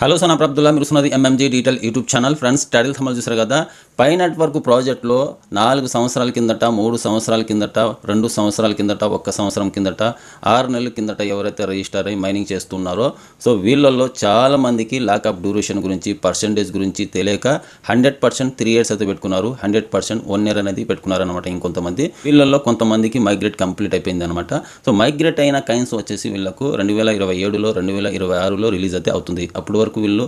Hello Sona Abdullah మీరు చూస్తున్నది MMG detail YouTube channel. Friends, title సంబంధం చూసారు కదా. పై నెట్వర్క్ ప్రాజెక్ట్లో 4 సంవత్సరాల కిందట, 3 సంవత్సరాల కిందట, 2 సంవత్సరాల కిందట, 1 సంవత్సరం కిందట, 6 నెలల కిందట ఎవరైతే రిజిస్టర్ అయ్యి మైనింగ్ చేస్తున్నారో సో వీళ్ళల్లో చాలా మందికి లాకప్ డ్యూరేషన్ గురించి, పర్సెంటేజ్ గురించి తెలియక 100% 3 years అయితే పెట్టుకున్నారు, 100% 1 year అనేది పెట్టుకున్నారనమాట. ఇంకొంతమంది వీళ్ళల్లో కొంతమందికి మైగ్రేట్ కంప్లీట్ అయిపోయింది అనమాట. సో మైగ్రేట్ అయిన కైన్స్ వచ్చేసి వీళ్ళకు 2027లో 2026లో రిలీజ్ అయితే అవుతుంది. అప్పుడు వరకు వీళ్ళు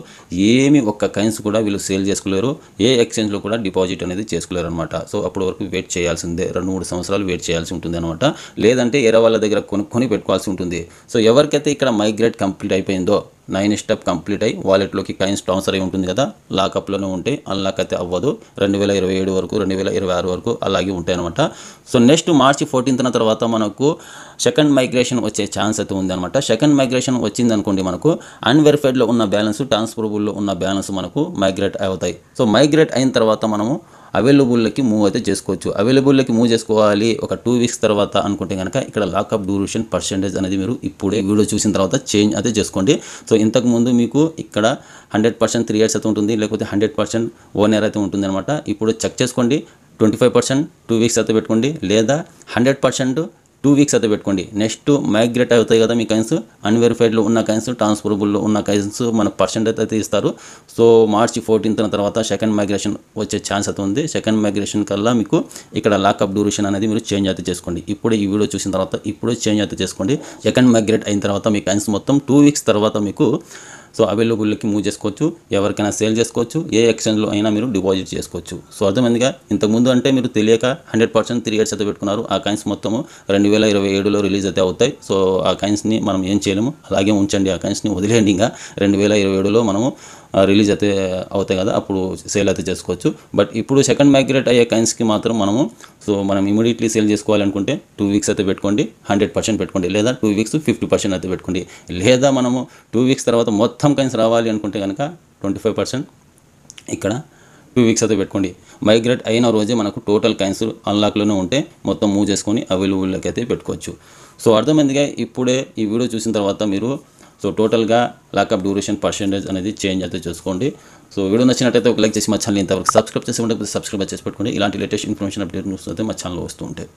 ఏమి ఒక్క కైన్స్ కూడా వీళ్ళు సేల్ చేసుకోలేరు, ఏ ఎక్స్చేంజ్లో కూడా డిపాజిట్ అనేది చేసుకోలేరు అనమాట. సో అప్పటి వరకు వెయిట్ చేయాల్సిందే, 2-3 సంవత్సరాలు వెయిట్ చేయాల్సి ఉంటుంది అనమాట. లేదంటే ఏరే వాళ్ళ దగ్గర కొనుక్కొని పెట్టుకోవాల్సి ఉంటుంది. సో ఎవరికైతే ఇక్కడ మైగ్రేట్ కంప్లీట్ అయిపోయిందో, 9 స్టెప్ కంప్లీట్ అయ్యి వాలెట్లోకి కైన్స్ ట్రాన్స్ఫర్ అయి ఉంటుంది కదా, లాకప్లోనే ఉంటాయి, అన్లాక్ అయితే అవ్వదు. 2027 వరకు 2026 వరకు అలాగే ఉంటాయి అనమాట. సో నెక్స్ట్ మార్చి 14th తర్వాత మనకు సెకండ్ మైగ్రేషన్ వచ్చే ఛాన్స్ అయితే ఉంది అనమాట. సెకండ్ మైగ్రేషన్ వచ్చింది అనుకోండి, మనకు అన్వెరిఫైడ్లో ఉన్న బ్యాలెన్స్, ట్రాన్స్ఫరబుల్లో ఉన్న బ్యాలెన్స్ మనకు మైగ్రేట్ అవుతాయి. సో మైగ్రేట్ అయిన తర్వాత మనము అవైలబుల్కి మూవ్ అయితే చేసుకోవచ్చు. అవైలబుల్కి మూవ్ చేసుకోవాలి ఒక 2 weeks తర్వాత అనుకుంటే కనుక ఇక్కడ లాకప్ డ్యూరేషన్ పర్సెంటేజ్ అనేది మీరు ఇప్పుడే వీడియో చూసిన తర్వాత చేంజ్ అయితే చేసుకోండి. సో ఇంతకుముందు మీకు ఇక్కడ 100% 3 years అయితే ఉంటుంది, లేకపోతే 100% 1 year అయితే ఉంటుంది అనమాట. ఇప్పుడు చెక్ చేసుకోండి, 25% 2 weeks అయితే పెట్టుకోండి, లేదా 100% 2 weeks అయితే పెట్టుకోండి. నెక్స్ట్ మైగ్రేట్ అవుతాయి కదా మీ కైన్స్, అన్వెరిఫైడ్లో ఉన్న కైన్స్, ట్రాన్స్ఫరబుల్లో ఉన్న కైన్స్ మనకు పర్సెంటేజ్ అయితే ఇస్తారు. సో మార్చి 14th తర్వాత సెకండ్ మైగ్రేషన్ వచ్చే ఛాన్స్ అయితే ఉంది. సెకండ్ మైగ్రేషన్ కల్లా మీకు ఇక్కడ లాకప్ డ్యూరేషన్ అనేది మీరు చేంజ్ అయితే చేసుకోండి. ఇప్పుడు ఈ వీడియో చూసిన తర్వాత ఇప్పుడే చేంజ్ అయితే చేసుకోండి. సెకండ్ మైగ్రేట్ అయిన తర్వాత మీ కైన్స్ మొత్తం 2 weeks తర్వాత మీకు సో అవైలబుల్కి మూవ్ చేసుకోవచ్చు, ఎవరికైనా సేల్ చేసుకోవచ్చు, ఏ ఎక్స్చేంజ్లో అయినా మీరు డిపాజిట్ చేసుకోవచ్చు. సో అర్థమైందిగా. ఇంతకుముందు అంటే మీరు తెలియక 100% 3 years అయితే పెట్టుకున్నారు. ఆ కైన్స్ మొత్తము 2027లో రిలీజ్ అయితే అవుతాయి. సో ఆ కైన్స్ని మనం ఏం చేయలేము, అలాగే ఉంచండి, ఆ కైన్స్ని వదిలేయండి. ఇంకా 2027లో మనము రిలీజ్ అయితే అవుతాయి కదా, అప్పుడు సేల్ అయితే చేసుకోవచ్చు. బట్ ఇప్పుడు సెకండ్ మైగ్రేట్ అయ్యే కైన్స్కి మాత్రం మనం ఇమీడియట్లీ సేల్ చేసుకోవాలనుకుంటే 2 weeks అయితే పెట్టుకోండి, 100% పెట్టుకోండి, లేదా 2 weeks 50% అయితే పెట్టుకోండి. లేదా మనము 2 weeks తర్వాత మొత్తం కైన్స్ రావాలి అనుకుంటే కనుక 25% ఇక్కడ 2 weeks అయితే పెట్టుకోండి. మైగ్రేట్ అయిన రోజే మనకు టోటల్ కైన్స్ అన్లాక్లోనే ఉంటే మొత్తం మూవ్ చేసుకొని అవైలబుల్లోకి అయితే పెట్టుకోవచ్చు. సో అర్థమైందిగా. ఇప్పుడే ఈ వీడియో చూసిన తర్వాత మీరు సో టోటల్గా లాకప్ డ్యూరేషన్ పర్సెంటేజ్ అనేది చేంజ్ అయితే చేసుకోండి. సో వీడియో నచ్చినట్టయితే ఒక లైక్ చేసి మా ఛానల్ ఇంతవరకు సబ్స్క్రైబ్ చేసి ఉంటే సబ్స్క్రైబ్ చేసి పెట్టుకోండి. ఇలాంటి లేటెస్ట్ ఇన్ఫర్మేషన్ అప్డేట్ న్యూస్ అయితే మా ఛానల్లో వస్తూ ఉంటాయి.